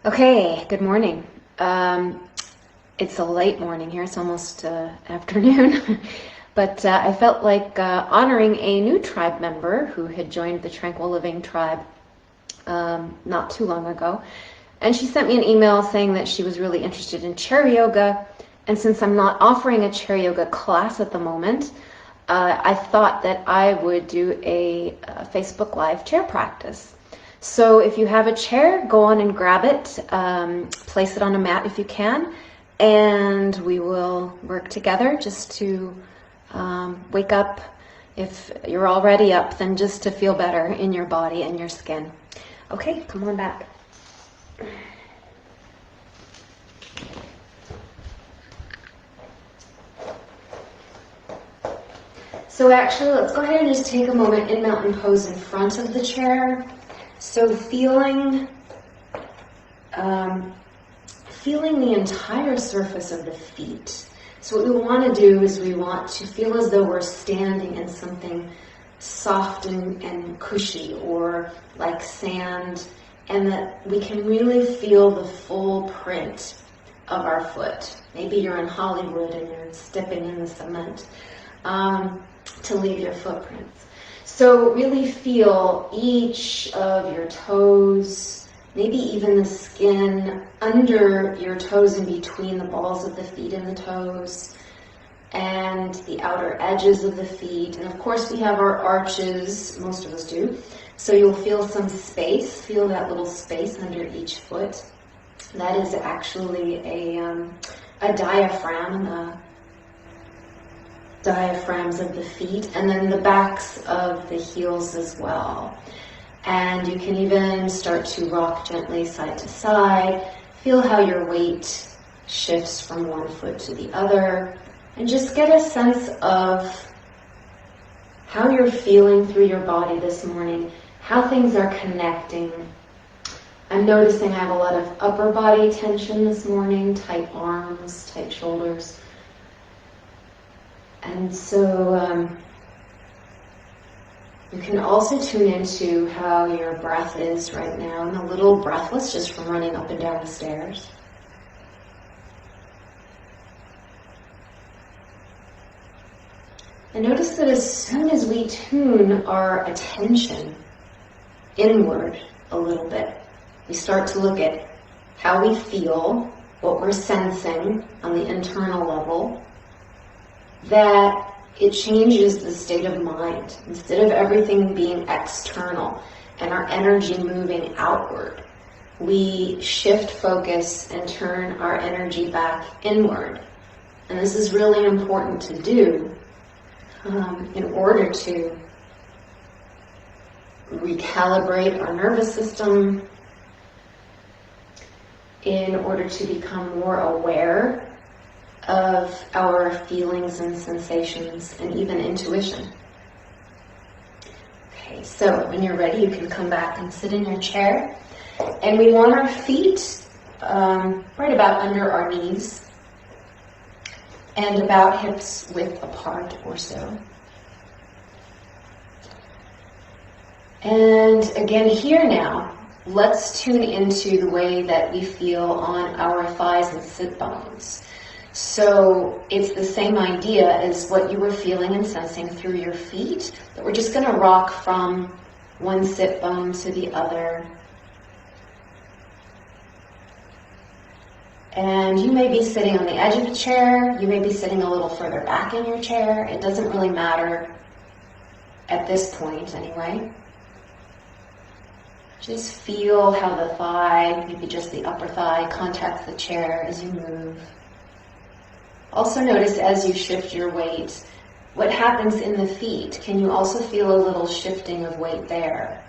Okay, good morning. It's a late morning here. It's almost afternoon. But I felt like honoring a new tribe member who had joined the Tranquil Living tribe not too long ago. And she sent me an email saying that she was really interested in chair yoga. And since I'm not offering a chair yoga class at the moment, I thought that I would do a Facebook Live chair practice. So if you have a chair, go on and grab it, place it on a mat if you can, and we will work together just to wake up. If you're already up, then just to feel better in your body and your skin. Okay, come on back. So actually, let's go ahead and just take a moment in mountain pose in front of the chair. So feeling the entire surface of the feet. So what we want to do is we want to feel as though we're standing in something soft and cushy, or like sand, and that we can really feel the full print of our foot. Maybe you're in Hollywood and you're stepping in the cement to leave your footprints. So really feel each of your toes, maybe even the skin under your toes and between the balls of the feet and the toes, and the outer edges of the feet. And of course we have our arches, most of us do. So you'll feel some space, feel that little space under each foot. That is actually a diaphragm, diaphragms of the feet, and then the backs of the heels as well. And you can even start to rock gently side to side. Feel how your weight shifts from one foot to the other, and just get a sense of how you're feeling through your body this morning, how things are connecting. I'm noticing I have a lot of upper body tension this morning, tight arms, tight shoulders. And so you can also tune into how your breath is right now. I'm a little breathless just from running up and down the stairs. And notice that as soon as we tune our attention inward a little bit, we start to look at how we feel, what we're sensing on the internal level, that it changes the state of mind. Instead of everything being external and our energy moving outward, we shift focus and turn our energy back inward. And this is really important to do in order to recalibrate our nervous system, in order to become more aware of our feelings and sensations and even intuition. Okay, so when you're ready, you can come back and sit in your chair. And we want our feet right about under our knees and about hips width apart or so. And again, here now, let's tune into the way that we feel on our thighs and sit bones. So it's the same idea as what you were feeling and sensing through your feet, but we're just going to rock from one sit bone to the other. And you may be sitting on the edge of the chair, you may be sitting a little further back in your chair. It doesn't really matter at this point anyway. Just feel how the thigh, maybe just the upper thigh, contacts the chair as you move. Also notice as you shift your weight, what happens in the feet. Can you also feel a little shifting of weight there?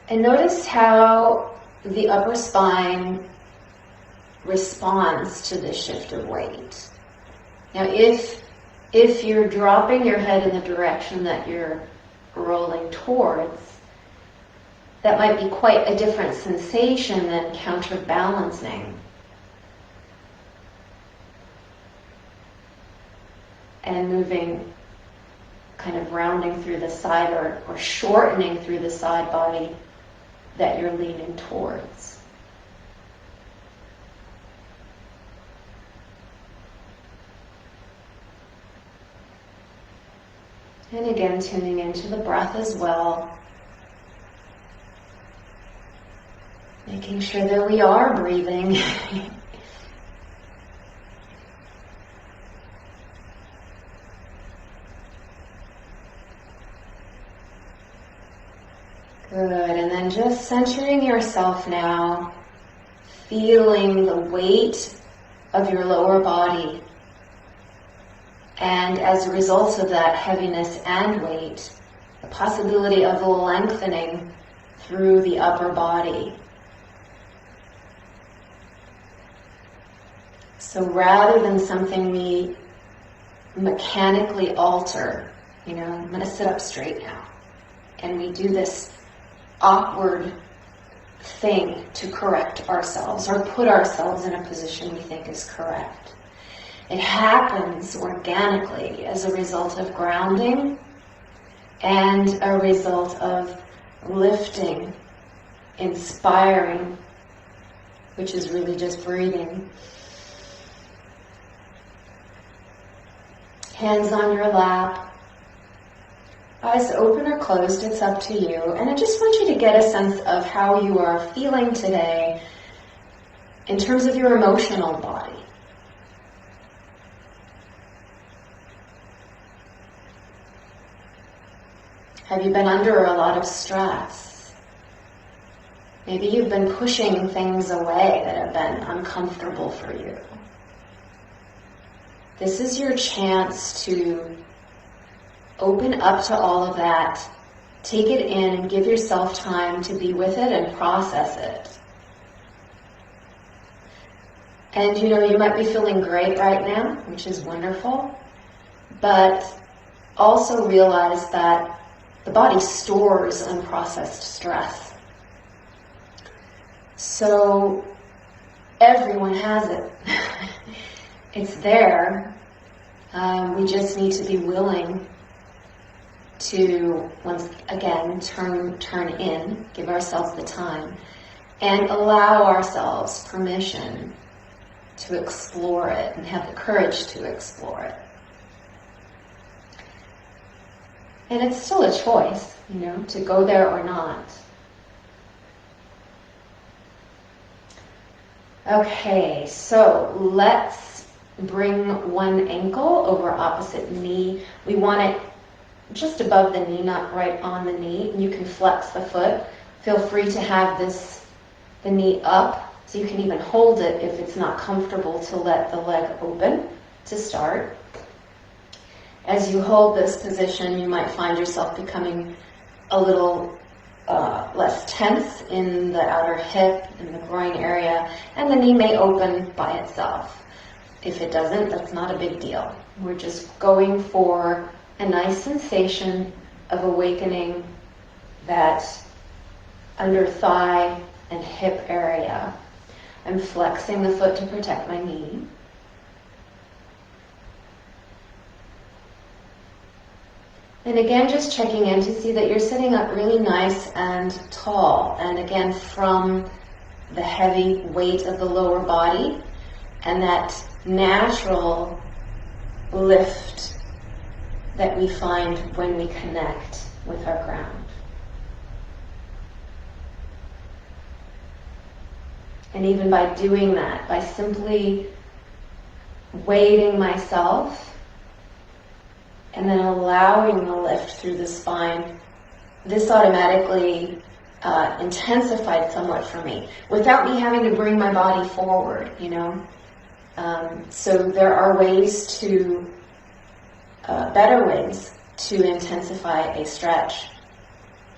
And notice how the upper spine responds to this shift of weight. Now if you're dropping your head in the direction that you're rolling towards, that might be quite a different sensation than counterbalancing. And moving kind of rounding through the side or shortening through the side body that you're leaning towards. And again, tuning into the breath as well. Making sure that we are breathing. Good, and then just centering yourself now, feeling the weight of your lower body. And as a result of that heaviness and weight, the possibility of lengthening through the upper body. So rather than something we mechanically alter, I'm going to sit up straight now, and we do this awkward thing to correct ourselves or put ourselves in a position we think is correct. It happens organically as a result of grounding and a result of lifting, inspiring, which is really just breathing. Hands on your lap. Eyes open or closed, it's up to you. And I just want you to get a sense of how you are feeling today in terms of your emotional body. Have you been under a lot of stress? Maybe you've been pushing things away that have been uncomfortable for you. This is your chance to open up to all of that, take it in, and give yourself time to be with it and process it. And you might be feeling great right now, which is wonderful, but also realize that the body stores unprocessed stress. So everyone has it. It's there. We just need to be willing to, once again, turn in, give ourselves the time, and allow ourselves permission to explore it and have the courage to explore it. And it's still a choice, to go there or not. Okay, so let's bring one ankle over opposite knee. We want it just above the knee, not right on the knee. And you can flex the foot. Feel free to have the knee up, so you can even hold it if it's not comfortable to let the leg open to start. As you hold this position, you might find yourself becoming a little less tense in the outer hip and the groin area, and the knee may open by itself. If it doesn't, that's not a big deal. We're just going for a nice sensation of awakening that under thigh and hip area. I'm flexing the foot to protect my knee. And again, just checking in to see that you're sitting up really nice and tall. And again, from the heavy weight of the lower body and that natural lift that we find when we connect with our ground. And even by doing that, by simply weighting myself and then allowing the lift through the spine, this automatically intensified somewhat for me without me having to bring my body forward, So there are ways to, better ways to intensify a stretch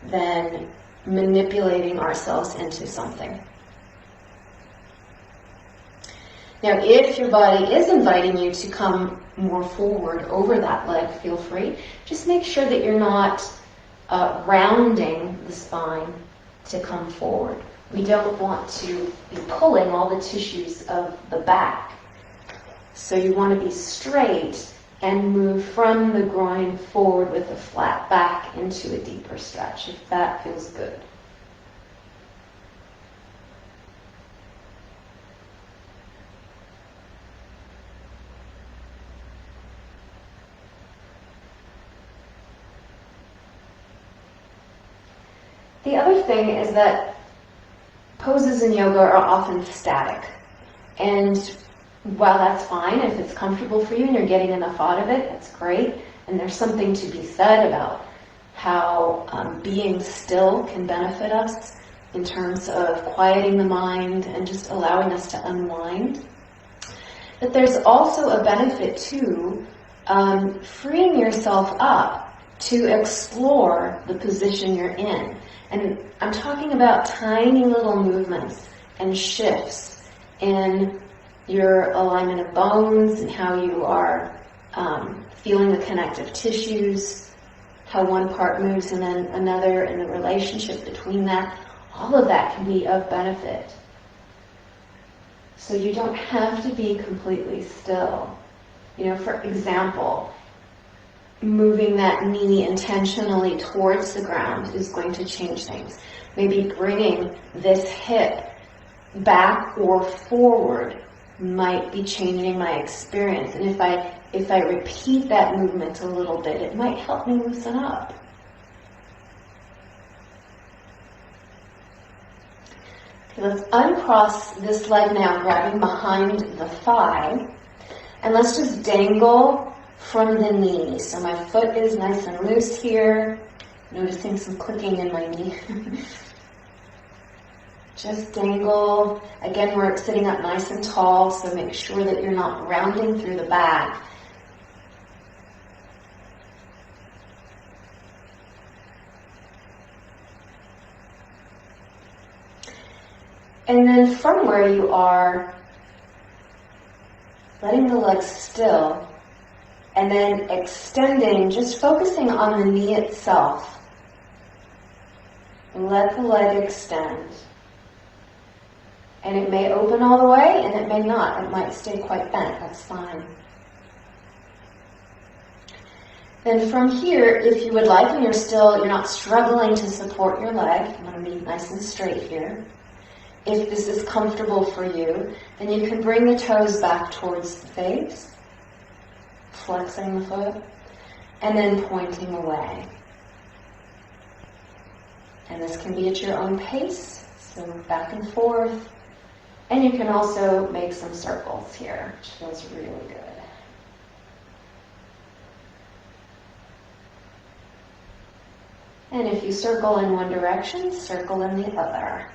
than manipulating ourselves into something. Now, if your body is inviting you to come more forward over that leg, feel free. Just make sure that you're not rounding the spine to come forward. We don't want to be pulling all the tissues of the back. So you want to be straight and move from the groin forward with a flat back into a deeper stretch, if that feels good. The other thing is that poses in yoga are often static. And while that's fine, if it's comfortable for you and you're getting enough out of it, that's great. And there's something to be said about how being still can benefit us in terms of quieting the mind and just allowing us to unwind. But there's also a benefit to freeing yourself up to explore the position you're in. And I'm talking about tiny little movements and shifts in your alignment of bones and how you are feeling the connective tissues, how one part moves and then another, and the relationship between that. All of that can be of benefit. So you don't have to be completely still. You know, for example, moving that knee intentionally towards the ground is going to change things. Maybe bringing this hip back or forward might be changing my experience. And if I repeat that movement a little bit, it might help me loosen up. Okay, let's uncross this leg now, grabbing behind the thigh. And let's just dangle from the knee. So my foot is nice and loose here. Noticing some clicking in my knee. Just dangle. Again, we're sitting up nice and tall, so make sure that you're not rounding through the back. And then from where you are, letting the legs still, and then extending, just focusing on the knee itself. And let the leg extend. And it may open all the way, and it may not. It might stay quite bent. That's fine. Then from here, if you would like, and you're not struggling to support your leg, you want to be nice and straight here. If this is comfortable for you, then you can bring the toes back towards the face, flexing the foot, and then pointing away. And this can be at your own pace, so back and forth. And you can also make some circles here, which feels really good. And if you circle in one direction, circle in the other.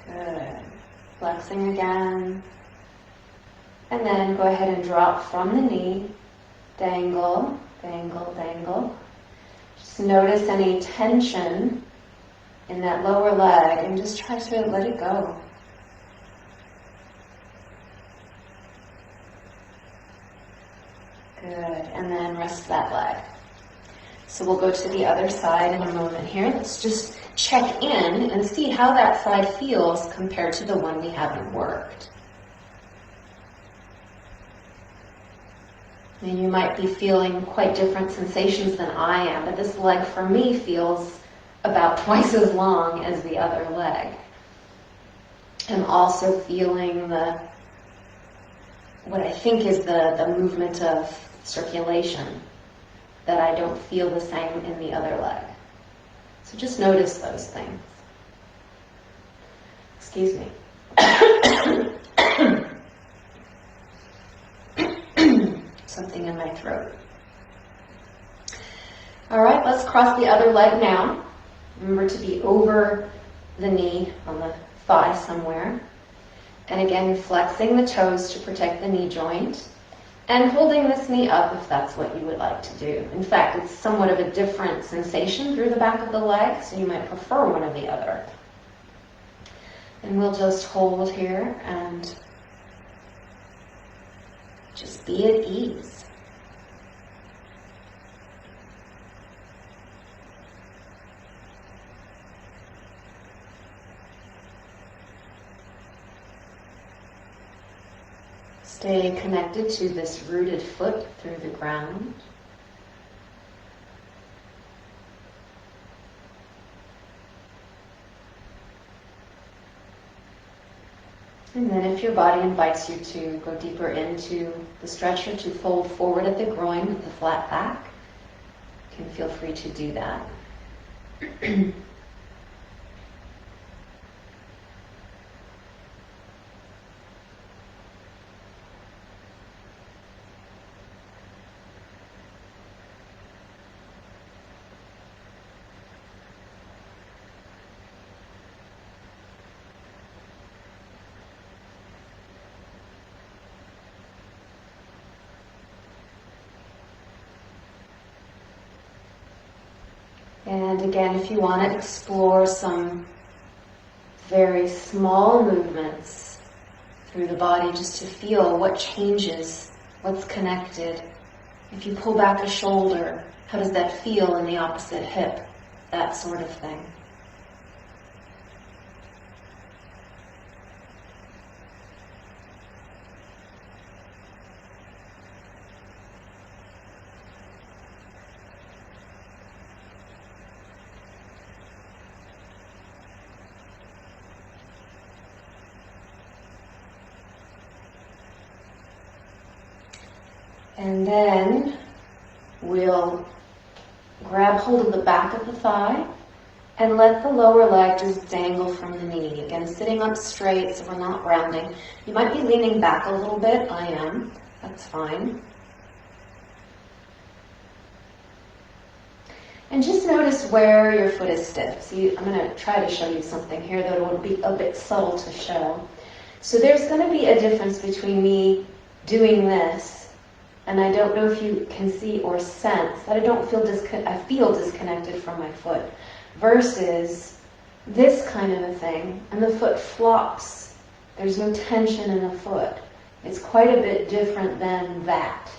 Good. Flexing again. And then go ahead and drop from the knee. Dangle, dangle, dangle. Just notice any tension in that lower leg and just try to let it go. Good. And then rest that leg. So we'll go to the other side in a moment here. Let's just check in and see how that side feels compared to the one we haven't worked. And you might be feeling quite different sensations than I am, but this leg for me feels about twice as long as the other leg. I'm also feeling what I think is the movement of circulation that I don't feel the same in the other leg. So just notice those things. Excuse me. Something in my throat. All right, let's cross the other leg now. Remember to be over the knee on the thigh somewhere. And again, flexing the toes to protect the knee joint. And holding this knee up if that's what you would like to do. In fact, it's somewhat of a different sensation through the back of the leg, so you might prefer one or the other. And we'll just hold here and just be at ease. Stay connected to this rooted foot through the ground. And then if your body invites you to go deeper into the stretcher, to fold forward at the groin with the flat back, you can feel free to do that. And again, if you want to explore some very small movements through the body, just to feel what changes, what's connected. If you pull back a shoulder, how does that feel in the opposite hip? That sort of thing. And then we'll grab hold of the back of the thigh and let the lower leg just dangle from the knee. Again, sitting up straight so we're not rounding. You might be leaning back a little bit. I am. That's fine. And just notice where your foot is stiff. See, I'm going to try to show you something here that will be a bit subtle to show. So there's going to be a difference between me doing this, and I don't know if you can see or sense that I feel disconnected from my foot, versus this kind of a thing, and the foot flops. There's no tension in the foot. It's quite a bit different than that.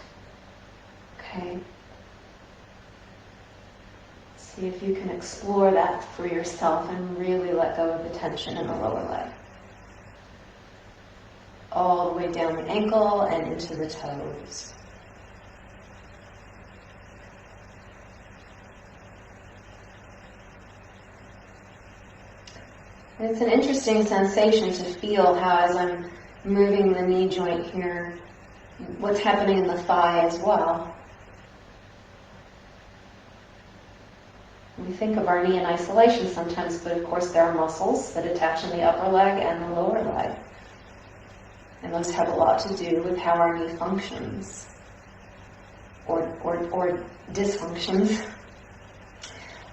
Okay? See if you can explore that for yourself and really let go of the tension in the lower leg. All the way down the ankle and into the toes. And it's an interesting sensation to feel how, as I'm moving the knee joint here, what's happening in the thigh as well. We think of our knee in isolation sometimes, but of course there are muscles that attach in the upper leg and the lower leg. And those have a lot to do with how our knee functions or dysfunctions.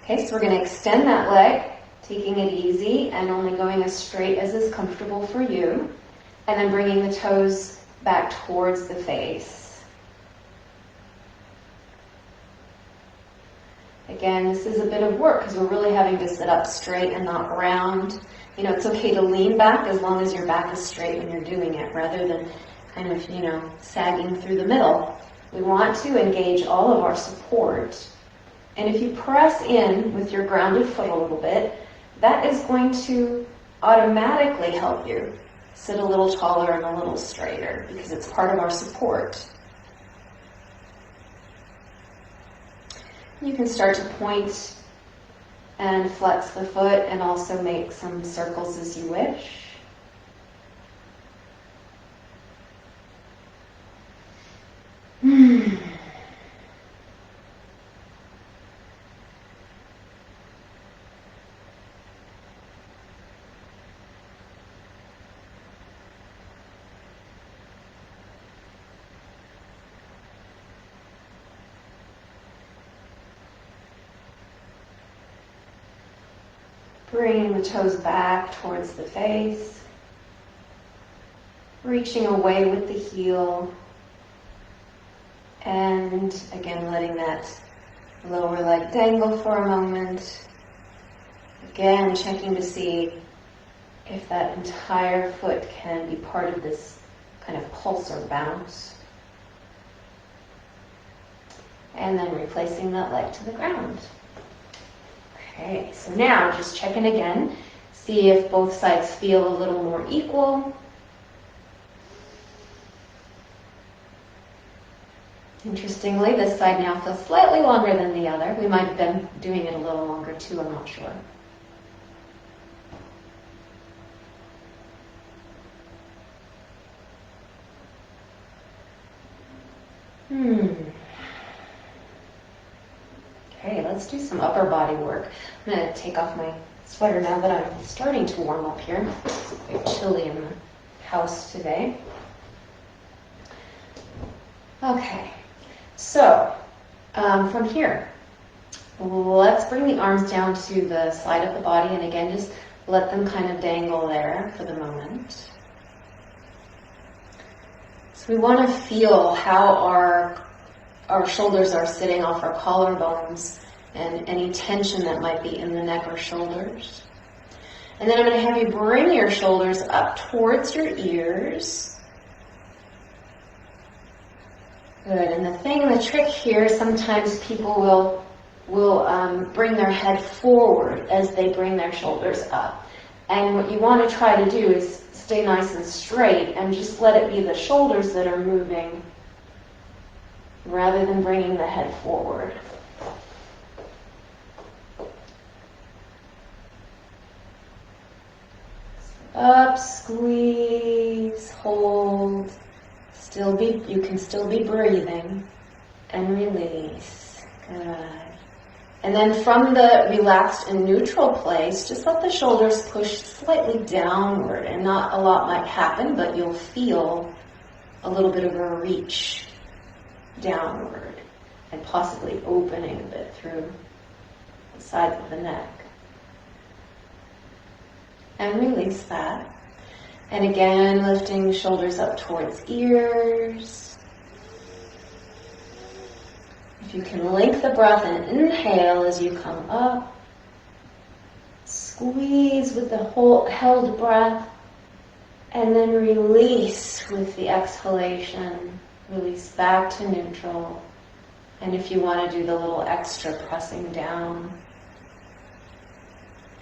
Okay, so we're going to extend that leg, taking it easy and only going as straight as is comfortable for you, and then bringing the toes back towards the face. Again, this is a bit of work because we're really having to sit up straight and not round. You know, it's okay to lean back as long as your back is straight when you're doing it, rather than kind of, sagging through the middle. We want to engage all of our support. And if you press in with your grounded foot a little bit, that is going to automatically help you sit a little taller and a little straighter because it's part of our support. You can start to point and flex the foot and also make some circles as you wish. Bringing the toes back towards the face, reaching away with the heel, and again letting that lower leg dangle for a moment. Again, checking to see if that entire foot can be part of this kind of pulse or bounce. And then replacing that leg to the ground. Okay, so now just check in again. See if both sides feel a little more equal. Interestingly, this side now feels slightly longer than the other. We might have been doing it a little longer too, I'm not sure. Okay, let's do some upper body work. I'm going to take off my sweater now that I'm starting to warm up here. It's quite chilly in the house today. Okay, so from here, let's bring the arms down to the side of the body, and again, just let them kind of dangle there for the moment. So we want to feel how our shoulders are sitting off our collarbones and any tension that might be in the neck or shoulders. And then I'm going to have you bring your shoulders up towards your ears. Good. And the trick here, sometimes people will bring their head forward as they bring their shoulders up. And what you want to try to do is stay nice and straight and just let it be the shoulders that are moving rather than bringing the head forward. Up, squeeze, hold. You can still be breathing, and release. Good. And then from the relaxed and neutral place, just let the shoulders push slightly downward, and not a lot might happen, but you'll feel a little bit of a reach downward and possibly opening a bit through the side of the neck. And release that. And again, lifting shoulders up towards ears. If you can link the breath and inhale as you come up. Squeeze with the held breath. And then release with the exhalation. Release back to neutral. And if you want to do the little extra pressing down.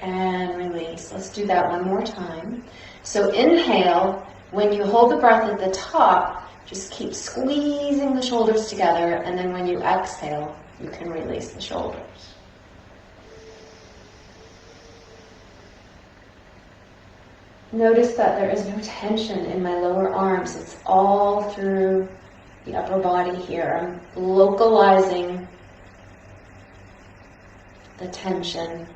And release. Let's do that one more time. So inhale, when you hold the breath at the top, just keep squeezing the shoulders together, and then when you exhale, you can release the shoulders. Notice that there is no tension in my lower arms. It's all through the upper body here. I'm localizing the tension.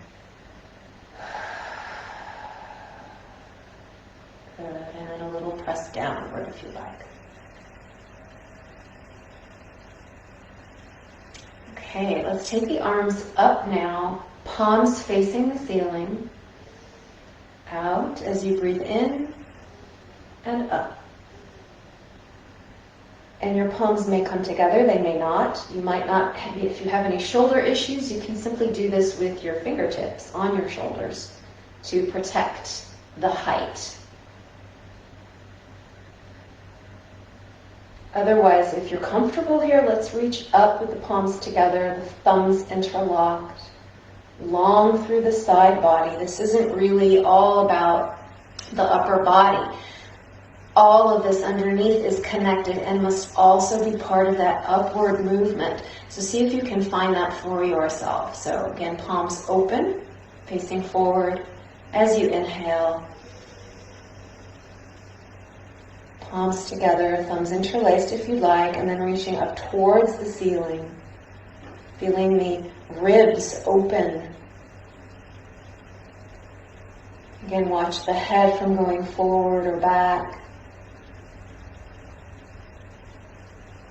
Good, and then a little press downward if you like. Okay, let's take the arms up now, palms facing the ceiling. Out as you breathe in and up. And your palms may come together, they may not. You might not, if you have any shoulder issues, you can simply do this with your fingertips on your shoulders to protect the height. Otherwise, if you're comfortable here, let's reach up with the palms together, the thumbs interlocked, long through the side body. This isn't really all about the upper body. All of this underneath is connected and must also be part of that upward movement. So see if you can find that for yourself. So again, palms open, facing forward as you inhale. Palms together, thumbs interlaced if you'd like, and then reaching up towards the ceiling. Feeling the ribs open. Again, watch the head from going forward or back.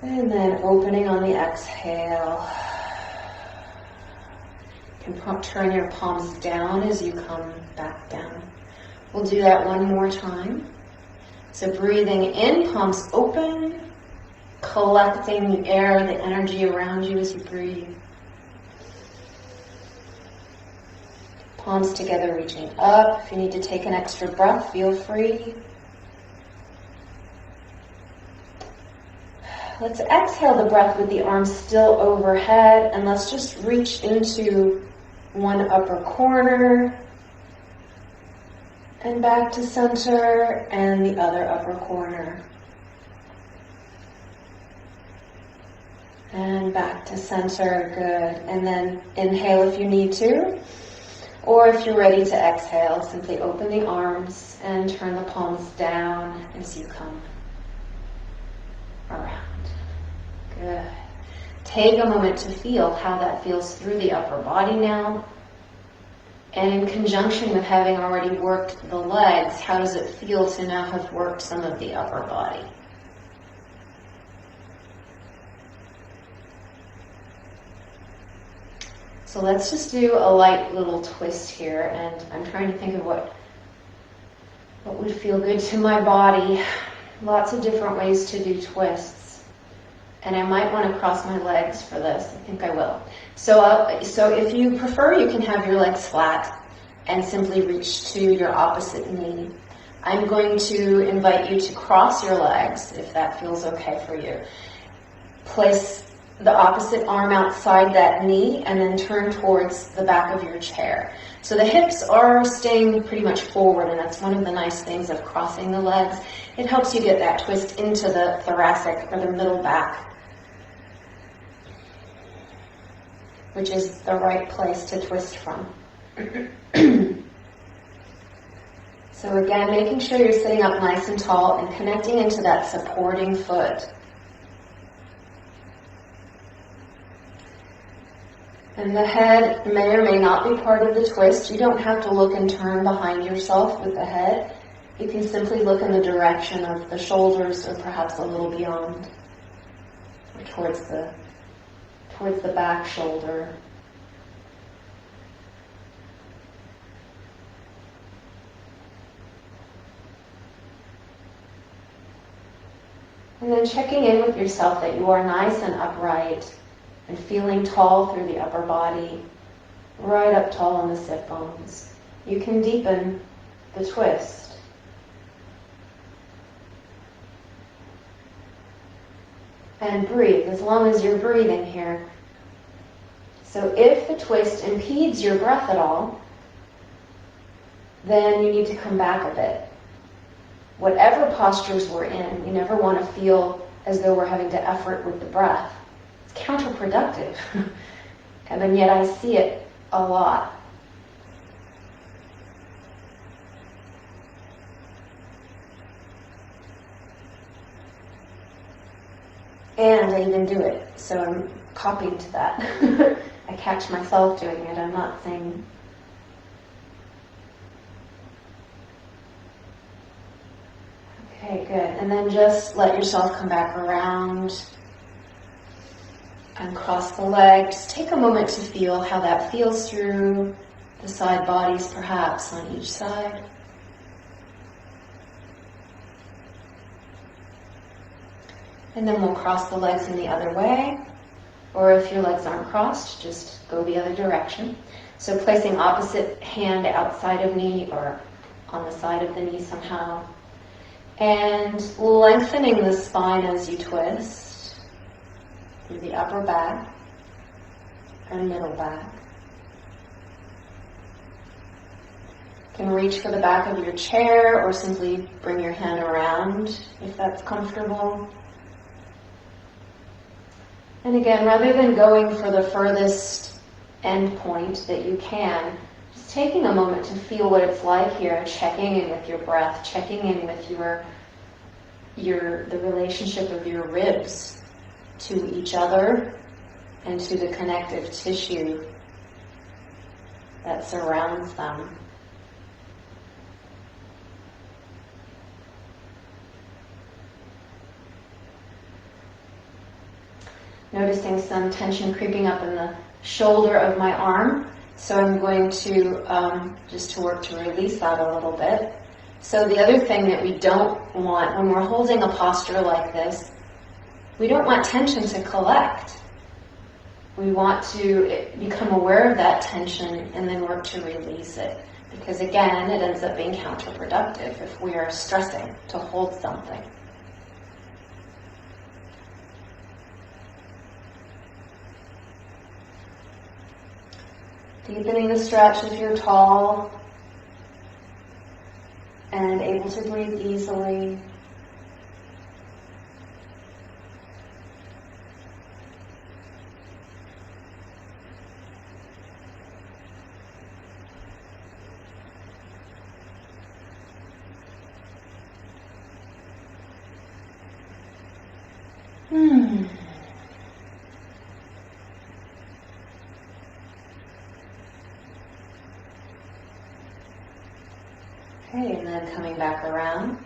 And then opening on the exhale. You can turn your palms down as you come back down. We'll do that one more time. So breathing in, palms open, collecting the air, the energy around you as you breathe. Palms together, reaching up. If you need to take an extra breath, feel free. Let's exhale the breath with the arms still overhead, and let's just reach into one upper corner and back to center and the other upper corner. And back to center, good. And then inhale if you need to. Or if you're ready to exhale, simply open the arms and turn the palms down as you come around. Good. Take a moment to feel how that feels through the upper body now. And in conjunction with having already worked the legs, how does it feel to now have worked some of the upper body? So let's just do a light little twist here, and I'm trying to think of what would feel good to my body. Lots of different ways to do twists. And I might want to cross my legs for this. I think I will. So if you prefer, you can have your legs flat and simply reach to your opposite knee. I'm going to invite you to cross your legs, if that feels okay for you. Place the opposite arm outside that knee and then turn towards the back of your chair. So the hips are staying pretty much forward, and that's one of the nice things of crossing the legs. It helps you get that twist into the thoracic or the middle back, which is the right place to twist from. So again, making sure you're sitting up nice and tall and connecting into that supporting foot. And the head may or may not be part of the twist. You don't have to look and turn behind yourself with the head. You can simply look in the direction of the shoulders, or perhaps a little beyond, or towards the back shoulder. And then checking in with yourself that you are nice and upright and feeling tall through the upper body, right up tall on the sit bones. You can deepen the twist. And breathe, as long as you're breathing here. So if the twist impedes your breath at all, then you need to come back a bit. Whatever postures we're in, we never want to feel as though we're having to effort with the breath. It's counterproductive. And then yet I see it a lot. And I even do it, so I'm copying to that. I catch myself doing it, I'm not saying. Okay, good. And then just let yourself come back around and cross the legs. Take a moment to feel how that feels through the side bodies, perhaps on each side. And then we'll cross the legs in the other way. Or if your legs aren't crossed, just go the other direction. So placing opposite hand outside of knee or on the side of the knee somehow. And lengthening the spine as you twist through the upper back and middle back. You can reach for the back of your chair or simply bring your hand around if that's comfortable. And again, rather than going for the furthest end point that you can, just taking a moment to feel what it's like here, checking in with your breath, checking in with the relationship of your ribs to each other and to the connective tissue that surrounds them. Noticing some tension creeping up in the shoulder of my arm. So I'm going to, just to work to release that a little bit. So the other thing that we don't want when we're holding a posture like this, we don't want tension to collect. We want to become aware of that tension and then work to release it. Because again, it ends up being counterproductive if we are stressing to hold something. Deepening the stretch if you're tall and able to breathe easily. Okay, and then coming back around.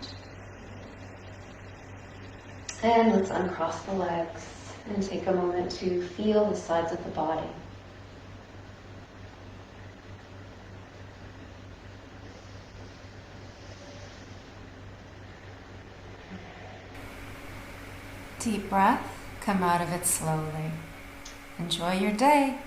And let's uncross the legs and take a moment to feel the sides of the body. Deep breath, come out of it slowly. Enjoy your day.